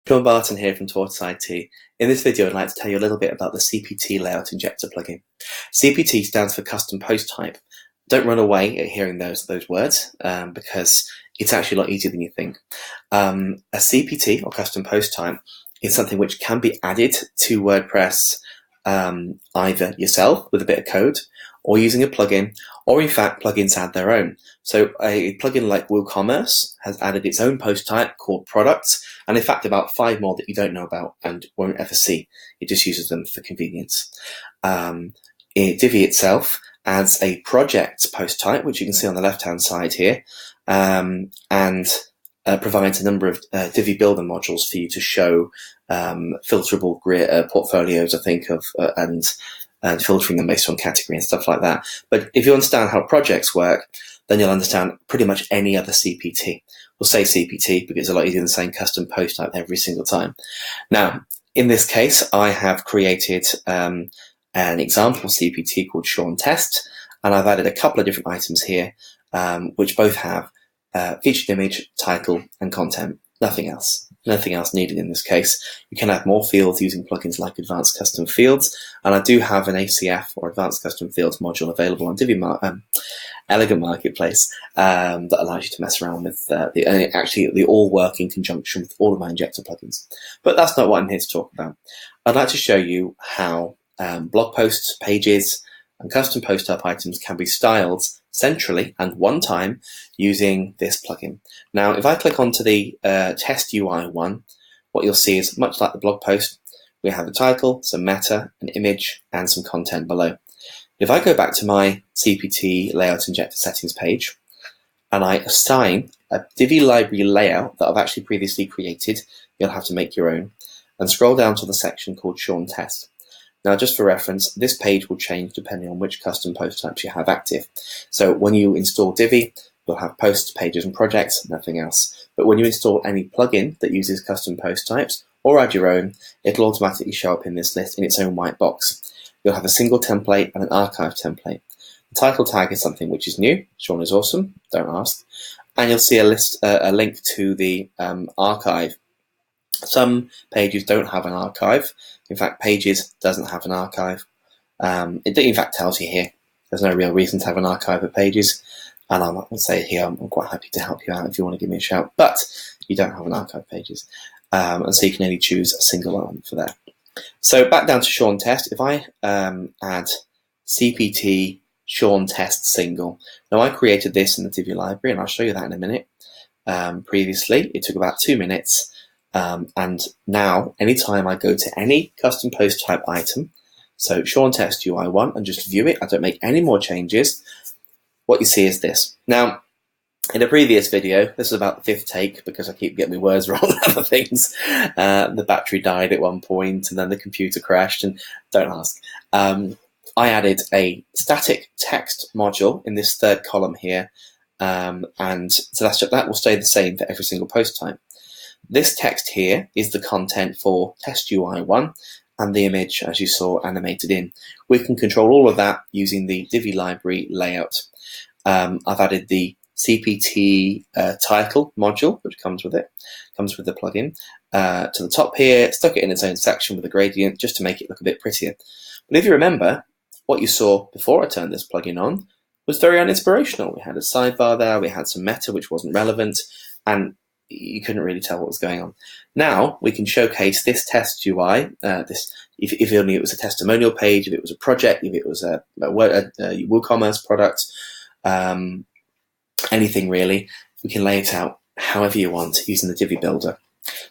Sean Barton here from Tortoise IT. In this video, I'd like to tell you a little bit about the CPT Layout Injector plugin. CPT stands for Custom Post Type. Don't run away at hearing those words because it's actually a lot easier than you think. A CPT, or Custom Post Type, is something which can be added to WordPress either yourself with a bit of code, or using a plugin, or in fact plugins add their own. So a plugin like WooCommerce has added its own post type called products, and in fact about 5 more that you don't know about and won't ever see. It just uses them for convenience. Divi itself adds a project post type, which you can see on the left hand side here, and provides a number of Divi Builder modules for you to show filterable portfolios, I think, and filtering them based on category and stuff like that. But if you understand how projects work, then you'll understand pretty much any other CPT. We'll say CPT because it's a lot easier than saying custom post type every single time. Now, in this case, I have created an example CPT called Sean Test, and I've added a couple of different items here, which both have featured image, title, and content. Nothing else. Nothing else needed in this case. You can add more fields using plugins like Advanced Custom Fields, and I do have an ACF or Advanced Custom Fields module available on Divi Elegant Marketplace that allows you to mess around with they all work in conjunction with all of my Injector plugins. But that's not what I'm here to talk about. I'd like to show you how blog posts, pages, and custom post type items can be styled centrally and one time using this plugin. Now, if I click onto the test UI one, what you'll see is much like the blog post, we have a title, some meta, an image, and some content below. If I go back to my CPT Layout Injector settings page, and I assign a Divi library layout that I've actually previously created, you'll have to make your own, and scroll down to the section called Sean Test. Now, just for reference, this page will change depending on which custom post types you have active. So when you install Divi, you'll have posts, pages, and projects, nothing else. But when you install any plugin that uses custom post types, or add your own, it'll automatically show up in this list in its own white box. You'll have a single template and an archive template. The title tag is something which is new. Sean is awesome, don't ask. And you'll see a link to the archive. Some pages don't have an archive. In fact, Pages doesn't have an archive. It in fact tells you here there's no real reason to have an archive of Pages. And I would say here I'm quite happy to help you out if you want to give me a shout. But you don't have an archive of Pages. And so you can only choose a single one for that. So back down to Sean Test. If I add CPT Sean Test Single. Now I created this in the Divi library, and I'll show you that in a minute. Previously, it took about 2 minutes. And now, anytime I go to any custom post type item, so Sean Test UI1, and just view it, I don't make any more changes, what you see is this. Now, in a previous video, this is about the 5th take because I keep getting my words wrong on other things. The battery died at one point, and then the computer crashed, and don't ask. I added a static text module in this 3rd column here, and so that will stay the same for every single post type. This text here is the content for test UI1 and the image, as you saw, animated in. We can control all of that using the Divi library layout. I've added the CPT title module, which comes with it, comes with the plugin, to the top here, stuck it in its own section with a gradient just to make it look a bit prettier. But if you remember, what you saw before I turned this plugin on was very uninspirational. We had a sidebar there, we had some meta which wasn't relevant, and you couldn't really tell what was going on. Now we can showcase this test UI. If only it was a testimonial page, if it was a project, if it was a WooCommerce product, anything really, we can lay it out however you want using the Divi Builder.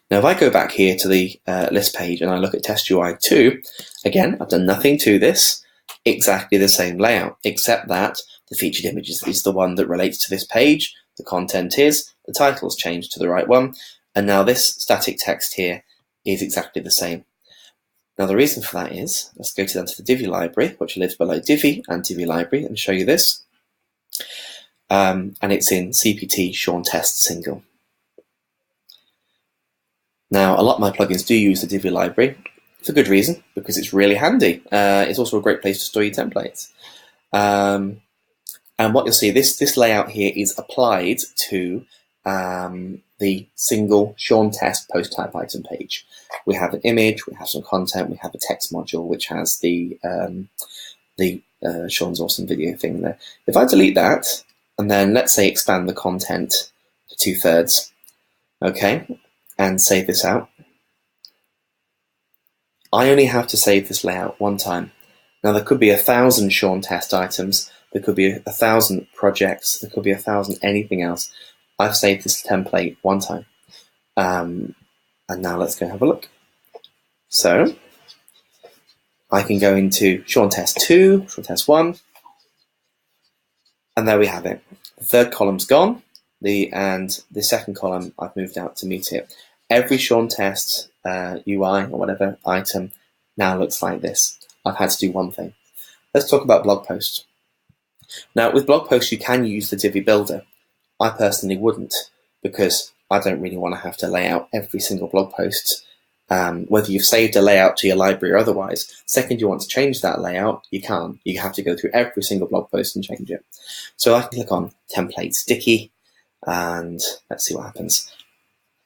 Now, if I go back here to the list page and I look at test UI 2, again, I've done nothing to this. Exactly the same layout, except that the featured image is the one that relates to this page. The content is, the title's changed to the right one, and now this static text here is exactly the same. Now the reason for that is, let's go down to the Divi library, which lives below Divi and Divi library, and show you this. And it's in CPT Sean Test Single. Now a lot of my plugins do use the Divi library for good reason, because it's really handy. It's also a great place to store your templates. And what you'll see, this layout here is applied to the single Sean test post type item page. We have an image, we have some content, we have a text module which has the Sean's awesome video thing there. If I delete that and then let's say expand the content to 2/3, okay, and save this out, I only have to save this layout one time. Now there could be 1,000 Sean test items, there could be 1,000 projects, there could be 1,000 anything else. I've saved this template one time. And now let's go have a look. So I can go into Sean test 2, Sean test 1, and there we have it. The third column's gone, and the second column I've moved out to meet it. Every Sean test UI or whatever item now looks like this. I've had to do one thing. Let's talk about blog posts. Now with blog posts you can use the Divi Builder. I personally wouldn't, because I don't really want to have to lay out every single blog post, whether you've saved a layout to your library or otherwise. Second you want to change that layout, you can't. You have to go through every single blog post and change it. So I can click on Template Sticky, and let's see what happens.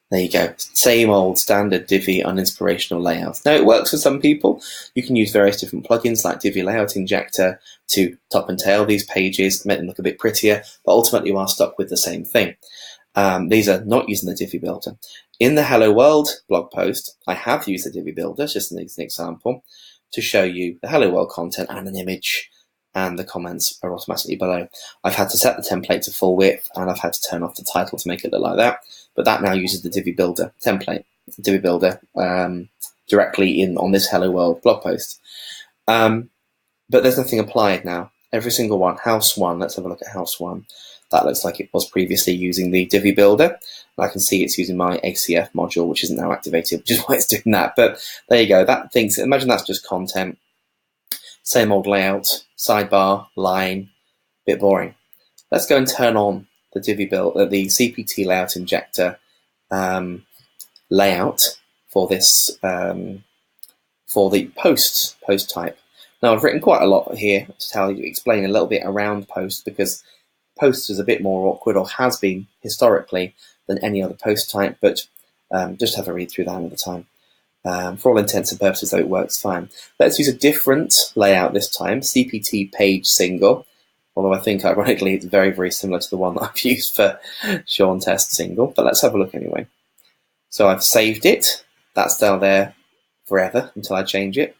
There you go, same old standard Divi uninspirational layout. Now it works for some people. You can use various different plugins like Divi Layout Injector to top and tail these pages, make them look a bit prettier, but ultimately you are stuck with the same thing. These are not using the Divi Builder. In the Hello World blog post, I have used the Divi Builder, just as an example, to show you the Hello World content and an image, and the comments are automatically below. I've had to set the template to full width, and I've had to turn off the title to make it look like that. But that now uses the Divi Builder template, Divi Builder, directly on this Hello World blog post. But there's nothing applied now. Every single one, House 1, let's have a look at House 1. That looks like it was previously using the Divi Builder. And I can see it's using my ACF module, which isn't now activated, which is why it's doing that. But there you go, that thinks, imagine that's just content. Same old layout, sidebar, line, bit boring. Let's go and turn on the Divi Builder, the CPT Layout Injector layout for this, for the post type. Now I've written quite a lot here to explain a little bit around post, because post is a bit more awkward, or has been historically, than any other post type, but just have a read through that another time. For all intents and purposes though, it works fine. Let's use a different layout this time, CPT Page Single, although I think ironically it's very, very similar to the one that I've used for Sean Test Single, but let's have a look anyway. So I've saved it, that's still there forever until I change it.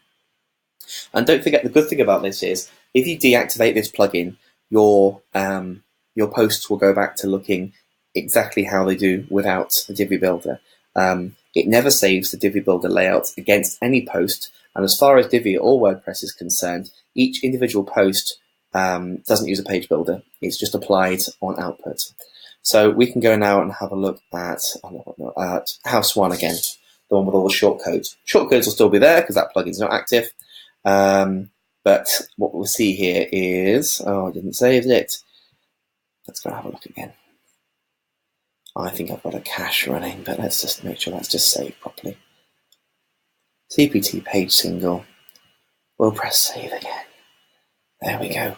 And don't forget, the good thing about this is, if you deactivate this plugin, your posts will go back to looking exactly how they do without the Divi Builder. It never saves the Divi Builder layout against any post, and as far as Divi or WordPress is concerned, each individual post doesn't use a page builder. It's just applied on output. So we can go now and have a look at House 1 again, the one with all the shortcodes. Shortcodes will still be there because that plugin's not active. But what we'll see here is, oh, I didn't save it. Let's go have a look again. I think I've got a cache running, but let's just make sure that's just saved properly. CPT Page Single. We'll press save again. There we go.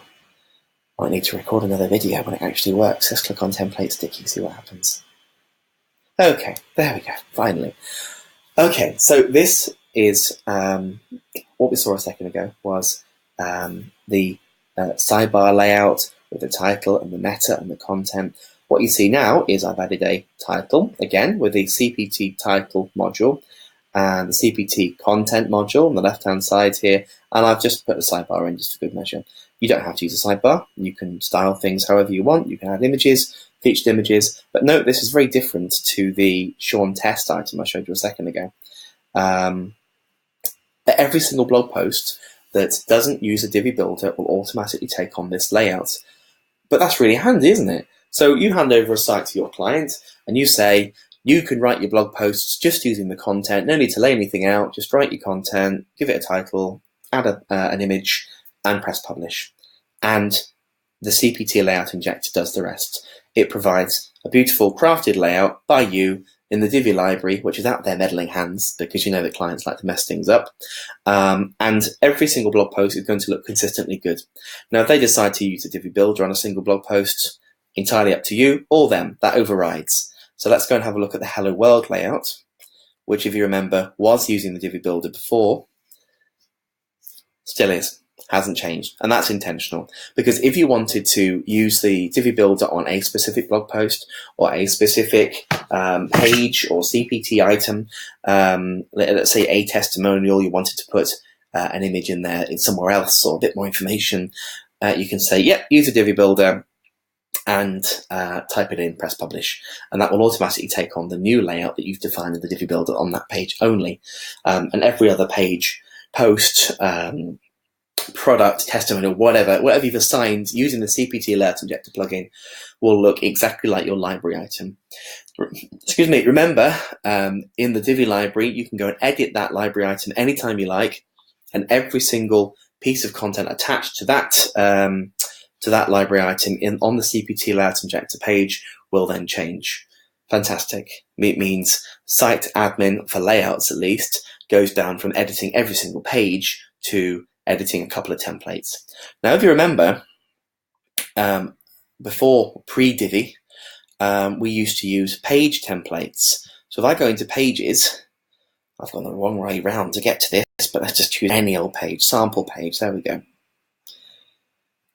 Might need to record another video when it actually works. Let's click on Template Sticky, see what happens. Okay, there we go, finally. Okay, so this is what we saw a second ago was the sidebar layout with the title and the meta and the content. What you see now is I've added a title, again, with the CPT title module and the CPT content module on the left-hand side here, and I've just put a sidebar in just for good measure. You don't have to use a sidebar. You can style things however you want. You can add images, featured images, but note this is very different to the Sean test item I showed you a second ago. Every single blog post that doesn't use a Divi Builder will automatically take on this layout. But that's really handy, isn't it? So you hand over a site to your client and you say, you can write your blog posts just using the content, no need to lay anything out, just write your content, give it a title, add an image, and press publish. And the CPT Layout Injector does the rest. It provides a beautiful crafted layout by you in the Divi library, which is out there meddling hands, because you know that clients like to mess things up. And every single blog post is going to look consistently good. Now, if they decide to use a Divi Builder on a single blog post, entirely up to you or them, that overrides. So let's go and have a look at the Hello World layout, which, if you remember, was using the Divi Builder before, still is, hasn't changed. And that's intentional, because if you wanted to use the Divi Builder on a specific blog post or a specific page or CPT item, let's say a testimonial, you wanted to put an image in there in somewhere else or a bit more information, you can say, yep, use the Divi Builder and type it in, press publish, and that will automatically take on the new layout that you've defined in the Divi Builder on that page only. And every other page, post, product, testimonial, whatever you've assigned using the CPT Layout Injector plugin will look exactly like your library item. Excuse me, remember, in the Divi library, you can go and edit that library item anytime you like, and every single piece of content attached to that library item on the CPT Layout Injector page will then change. Fantastic. It means site admin, for layouts at least, goes down from editing every single page to editing a couple of templates. Now, if you remember, before pre-Divi, we used to use page templates. So if I go into pages, I've gone the wrong way round to get to this, but let's just choose any old page, sample page, there we go.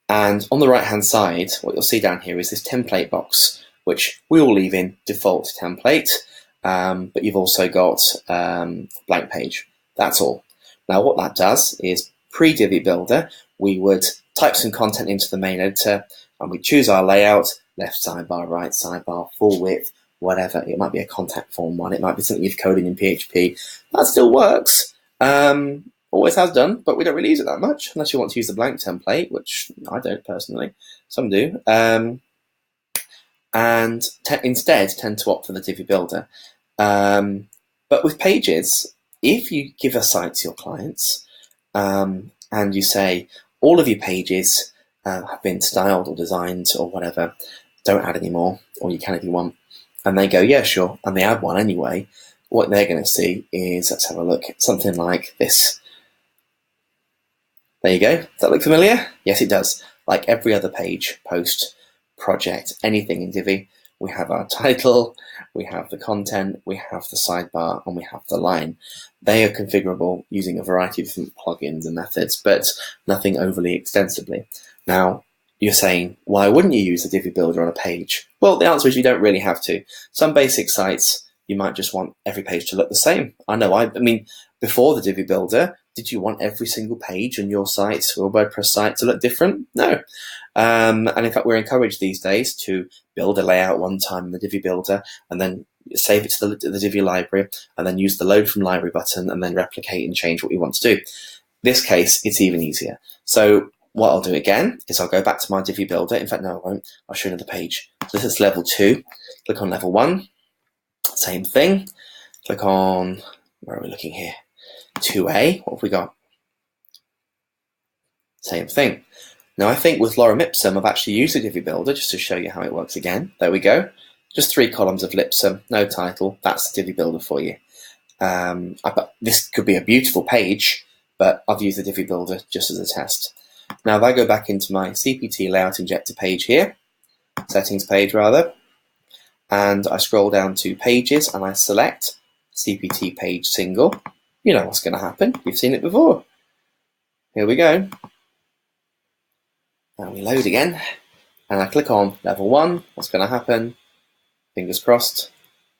And on the right-hand side, what you'll see down here is this template box, which we will leave in default template, but you've also got blank page. That's all. Now, what that does is pre-Divi Builder, we would type some content into the main editor, and we choose our layout, left sidebar, right sidebar, full width, whatever. It might be a contact form one. It might be something you've coded in PHP. That still works. Always has done, but we don't really use it that much unless you want to use the blank template, which I don't personally. Some do. And instead tend to opt for the Divi Builder. But with pages, if you give a site to your clients and you say all of your pages have been styled or designed or whatever, don't add any more, or you can if you want, and they go, yeah, sure, and they add one anyway, what they're going to see is, let's have a look, something like this. There you go. Does that look familiar? Yes, it does. Like every other page, post, project, anything in Divi, we have our title, we have the content, we have the sidebar, and we have the line. They are configurable using a variety of different plugins and methods, but nothing overly extensively. Now, you're saying, why wouldn't you use the Divi Builder on a page? Well, the answer is you don't really have to. Some basic sites, you might just want every page to look the same. I know, I mean, before the Divi Builder, did you want every single page on your site or WordPress site to look different? No. And in fact, we're encouraged these days to build a layout one time in the Divi Builder and then save it to the Divi library and then use the load from library button and then replicate and change what we want to do. This case, it's even easier. So what I'll do again is I'll go back to my Divi Builder. In fact, no, I won't. I'll show another page. So this is level 2. Click on level 1. Same thing. Click on, where are we looking here? 2A. What have we got? Same thing. Now, I think with Lorem Ipsum, I've actually used the Divi Builder just to show you how it works again. There we go. Just 3 columns of Lipsum, no title. That's the Divi Builder for you. This could be a beautiful page, but I've used the Divi Builder just as a test. Now, if I go back into my CPT Layout Injector page here, settings page rather, and I scroll down to pages and I select CPT Page Single, you know what's going to happen. You've seen it before. Here we go. Now we load again, and I click on level 1. What's going to happen? Fingers crossed.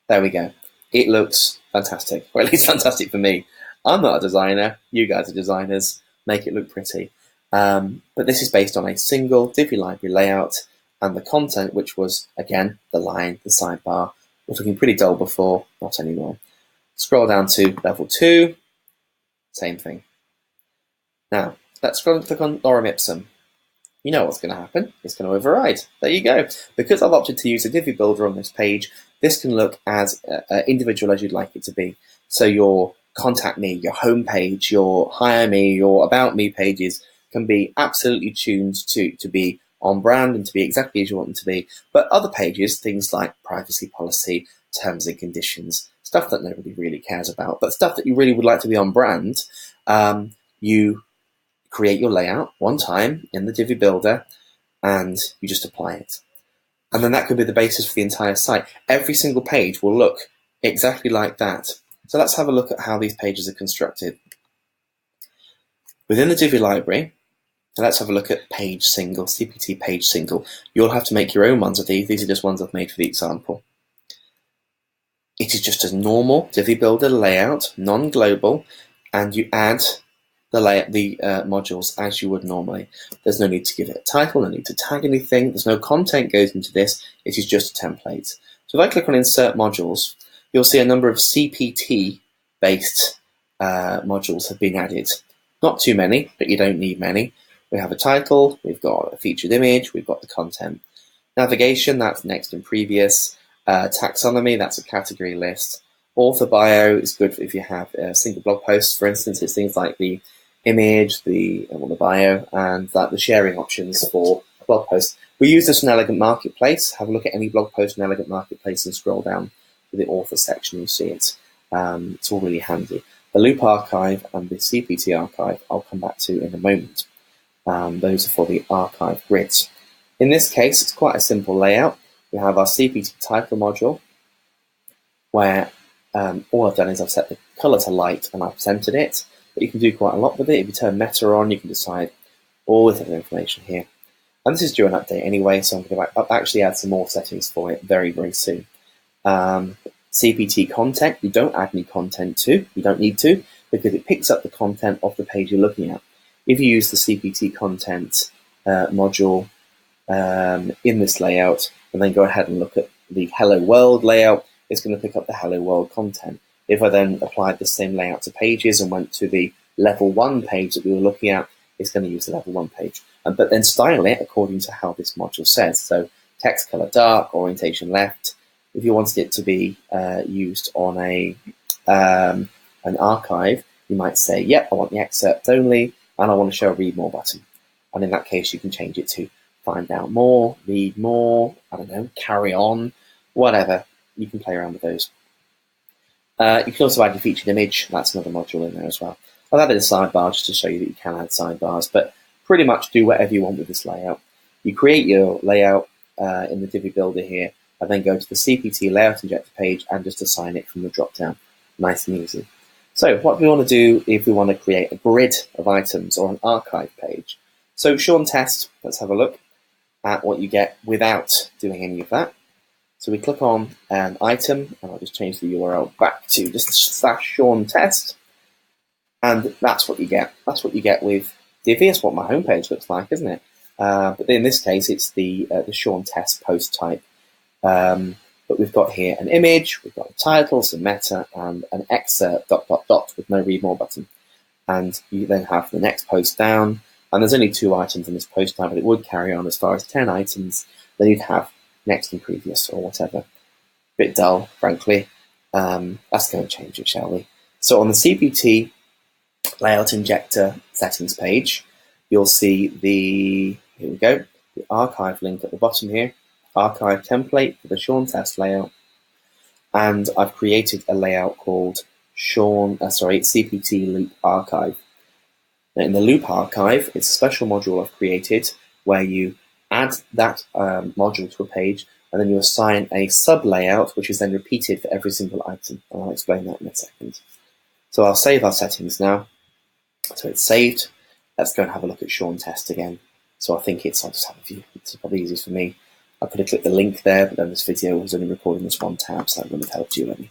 There we go. It looks fantastic, or at least fantastic for me. I'm not a designer. You guys are designers. Make it look pretty. But this is based on a single Divi library layout, and the content, which was, again, the line, the sidebar, was looking pretty dull before, not anymore. Scroll down to level 2, same thing. Now, let's scroll and click on Lorem Ipsum. You know what's going to happen. It's going to override. There you go. Because I've opted to use a Divi Builder on this page, this can look as individual as you'd like it to be. So your Contact Me, your homepage, your Hire Me, your About Me pages can be absolutely tuned to be on brand and to be exactly as you want them to be. But other pages, things like privacy policy, terms and conditions, stuff that nobody really cares about, but stuff that you really would like to be on brand, you create your layout one time in the Divi Builder and you just apply it. And then that could be the basis for the entire site. Every single page will look exactly like that. So let's have a look at how these pages are constructed. Within the Divi library, let's have a look at Page Single, CPT Page Single. You'll have to make your own ones of these. These are just ones I've made for the example. It is just a normal Divi Builder layout, non-global, and you add the modules as you would normally. There's no need to give it a title, no need to tag anything. There's no content goes into this. It is just a template. So if I click on Insert Modules, you'll see a number of CPT-based modules have been added. Not too many, but you don't need many. We have a title, we've got a featured image, we've got the content. Navigation, that's next and previous. Taxonomy, that's a category list. Author bio is good if you have a single blog post. For instance, it's things like the image, the bio, and the sharing options for a blog post. We use this in Elegant Marketplace. Have a look at any blog post in Elegant Marketplace and scroll down to the author section. You'll see it. It's all really handy. The Loop Archive and the CPT Archive I'll come back to in a moment. Those are for the archive grids. In this case, it's quite a simple layout. We have our CPT title module, where all I've done is I've set the color to light and I've centered it, but you can do quite a lot with it. If you turn meta on, you can decide all this other information here. And this is due an update anyway, so I'm going to actually add some more settings for it very, very soon. CPT content, you don't add any content to, you don't need to, because it picks up the content of the page you're looking at. If you use the CPT content module in this layout, and then go ahead and look at the Hello World layout, it's going to pick up the Hello World content. If I then applied the same layout to pages and went to the level 1 page that we were looking at, it's going to use the level 1 page. But then style it according to how this module says. So text color dark, orientation left. If you wanted it to be used on an archive, you might say, yep, I want the excerpt only, and I want to show a read more button. And in that case, you can change it to find out more, read more, I don't know, carry on, whatever. You can play around with those. You can also add your featured image. That's another module in there as well. I've added a sidebar just to show you that you can add sidebars, but pretty much do whatever you want with this layout. You create your layout in the Divi Builder here, and then go to the CPT Layout Injector page and just assign it from the drop-down. Nice and easy. So what do we want to do if we want to create a grid of items or an archive page? So show and test, let's have a look at what you get without doing any of that. So we click on an item, and I'll just change the URL back to just /Sean test, and that's what you get. That's what you get with Divi. It's what my homepage looks like, isn't it? But in this case, it's the Sean test post type. But we've got here an image, we've got a title, some meta, and an excerpt ... with no read more button. And you then have the next post down, and there's only 2 items in this post type, but it would carry on as far as 10 items. Then you'd have next and previous or whatever. Bit dull, frankly. That's going to change it, shall we? So on the CPT Layout Injector settings page, you'll see the archive link at the bottom here, archive template for the Sean test layout, and I've created a layout called CPT Loop Archive. Now, in the Loop Archive, it's a special module I've created where you add that module to a page, and then you assign a sub-layout, which is then repeated for every single item. And I'll explain that in a second. So I'll save our settings now. So it's saved. Let's go and have a look at Sean test again. So I think I'll just have a view. It's probably easiest for me. I could have clicked the link there, but then this video was only recording this one tab, so that wouldn't have helped you any.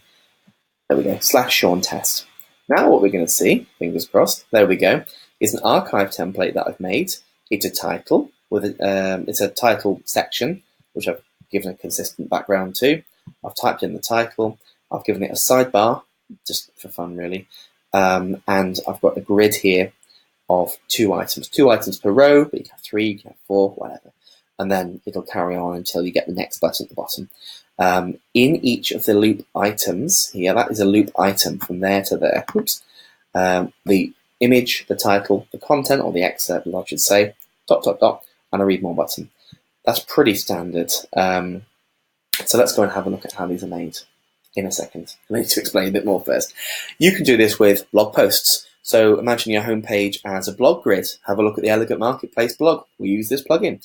There we go, /Sean test. Now what we're going to see, fingers crossed, there we go, is an archive template that I've made. It's a title with it's a title section, which I've given a consistent background to. I've typed in the title. I've given it a sidebar, just for fun, really. And I've got a grid here of 2 items. 2 items per row, but you can have 3, you can have 4, whatever. And then it'll carry on until you get the next button at the bottom. In each of the loop items here, that is a loop item from there to there. Oops. The image, the title, the content, or the excerpt, I should say, ... and a read more button. That's pretty standard. So let's go and have a look at how these are made in a second. I need to explain a bit more first. You can do this with blog posts. So imagine your homepage as a blog grid. Have a look at the Elegant Marketplace blog. We use this plugin.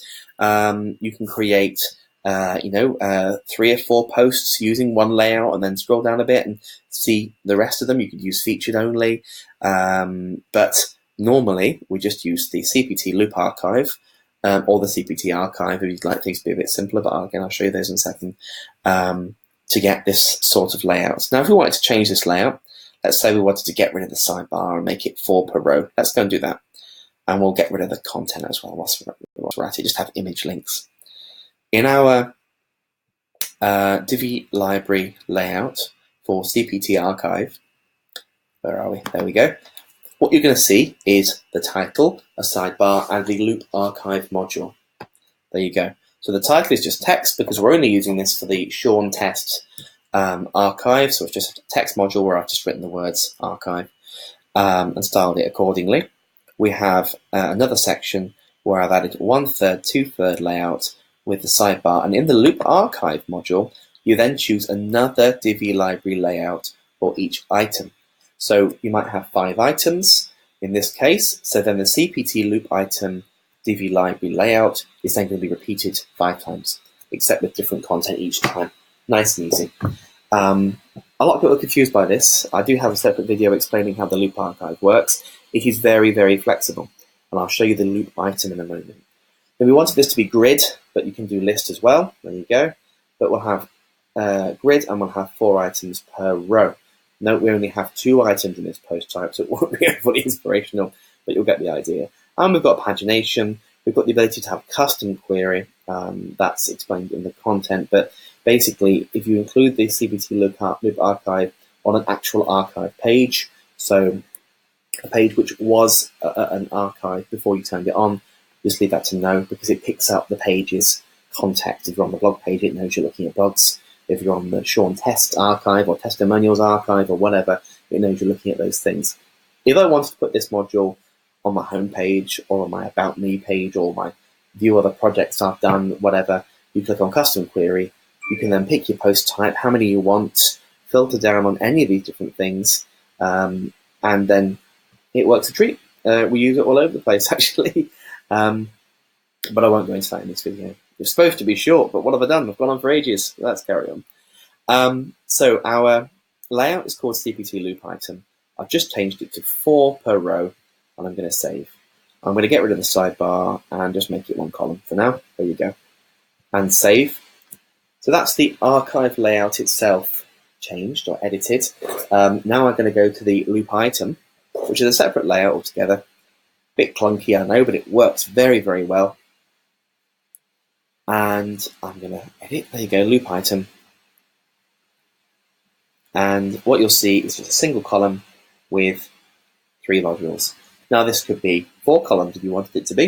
You can create 3 or 4 posts using one layout, and then scroll down a bit and see the rest of them. You could use featured only, but normally we just use the CPT loop archive or the CPT archive if you'd like things to be a bit simpler, but again, I'll show you those in a second, to get this sort of layout. Now, if we wanted to change this layout, let's say we wanted to get rid of the sidebar and make it 4 per row. Let's go and do that. And we'll get rid of the content as well whilst we're at it, just have image links. In our Divi library layout for CPT archive, where are we? There we go. What you're going to see is the title, a sidebar, and the loop archive module. There you go. So the title is just text because we're only using this for the Sean test archive. So it's just a text module where I've just written the words archive and styled it accordingly. We have another section where I've added 1/3, 2/3 layout with the sidebar. And in the loop archive module, you then choose another Divi library layout for each item. So you might have 5 items in this case. So then the CPT loop item Divi library layout is then going to be repeated 5 times, except with different content each time. Nice and easy. A lot of people are confused by this. I do have a separate video explaining how the loop archive works. It is very, very flexible, and I'll show you the loop item in a moment. Then we wanted this to be grid, but you can do list as well. There you go. But we'll have grid, and we'll have 4 items per row. Note we only have 2 items in this post type, so it won't be overly inspirational, but you'll get the idea. And we've got pagination. We've got the ability to have custom query. That's explained in the content, but basically, if you include the CPT loop archive on an actual archive page, so a page which was an archive before you turned it on, just leave that to no, because it picks up the page's context. If you're on the blog page, it knows you're looking at blogs. If you're on the Sean Test archive or testimonials archive or whatever, it knows you're looking at those things. If I wanted to put this module on my home page or on my About Me page or my view other projects I've done, whatever, you click on Custom Query. You can then pick your post type, how many you want, filter down on any of these different things, and then it works a treat. We use it all over the place, actually. But I won't go into that in this video. It's supposed to be short, but what have I done? I've gone on for ages. Let's carry on. So our layout is called CPT loop item. I've just changed it to 4 per row, and I'm going to save. I'm going to get rid of the sidebar and just make it 1 column for now. There you go. And save. So that's the archive layout itself changed or edited. Now I'm going to go to the loop item, which is a separate layout altogether. Bit clunky, I know, but it works very, very well. And I'm going to edit. There you go, loop item. And what you'll see is just a single column with 3 modules. Now this could be 4 columns if you wanted it to be.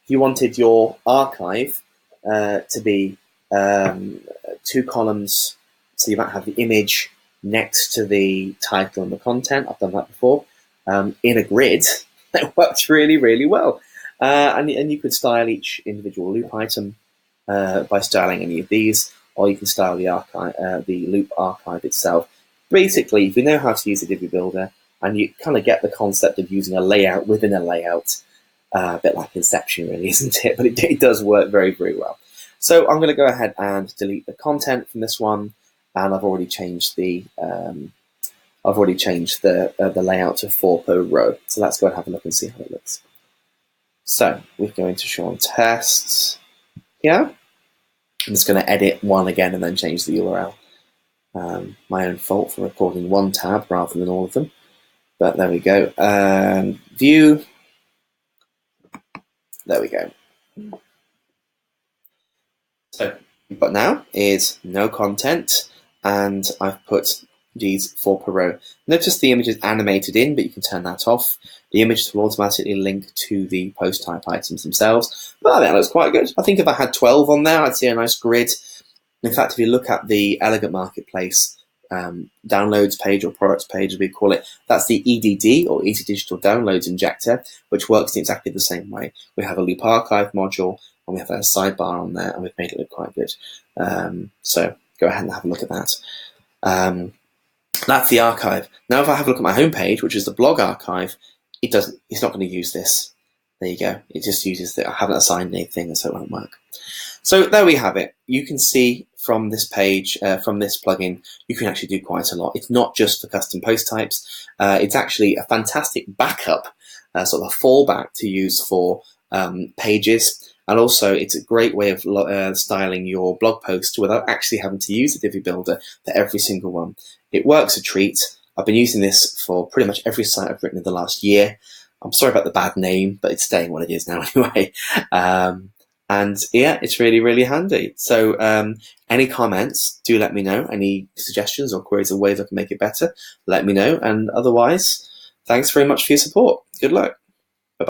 If you wanted your archive to be 2 columns, so you might have the image next to the title and the content. I've done that before. In a grid, that works really, really well. And you could style each individual loop item by styling any of these, or you can style the loop archive itself. Basically, if you know how to use a Divi Builder and you kind of get the concept of using a layout within a layout, a bit like Inception, really, isn't it? But it does work very, very well. So I'm going to go ahead and delete the content from this one, and I've already changed the layout to 4 per row. So let's go and have a look and see how it looks. So we go into Sean Tests here. I'm just going to edit one again and then change the URL. My own fault for recording 1 tab rather than all of them. But there we go. View. There we go. So what we've got now is no content, and I've put these 4 per row. Notice the image is animated in, but you can turn that off. The images will automatically link to the post type items themselves. But I think that looks quite good. I think if I had 12 on there, I'd see a nice grid. In fact, if you look at the Elegant Marketplace downloads page or products page, as we call it, that's the EDD or Easy Digital Downloads Injector, which works in exactly the same way. We have a loop archive module, and we have a sidebar on there, and we've made it look quite good. So go ahead and have a look at that. That's the archive. Now, if I have a look at my homepage, which is the blog archive, it's not going to use this. There you go. It just uses I haven't assigned anything, so it won't work. So there we have it. You can see from this page, from this plugin, you can actually do quite a lot. It's not just for custom post types. It's actually a fantastic backup, sort of a fallback to use for pages. And also, it's a great way of styling your blog post without actually having to use the Divi Builder for every single one. It works a treat. I've been using this for pretty much every site I've written in the last year. I'm sorry about the bad name, but it's staying what it is now anyway. And yeah, it's really, really handy. So any comments, do let me know. Any suggestions or queries or ways I can make it better, let me know. And otherwise, thanks very much for your support. Good luck.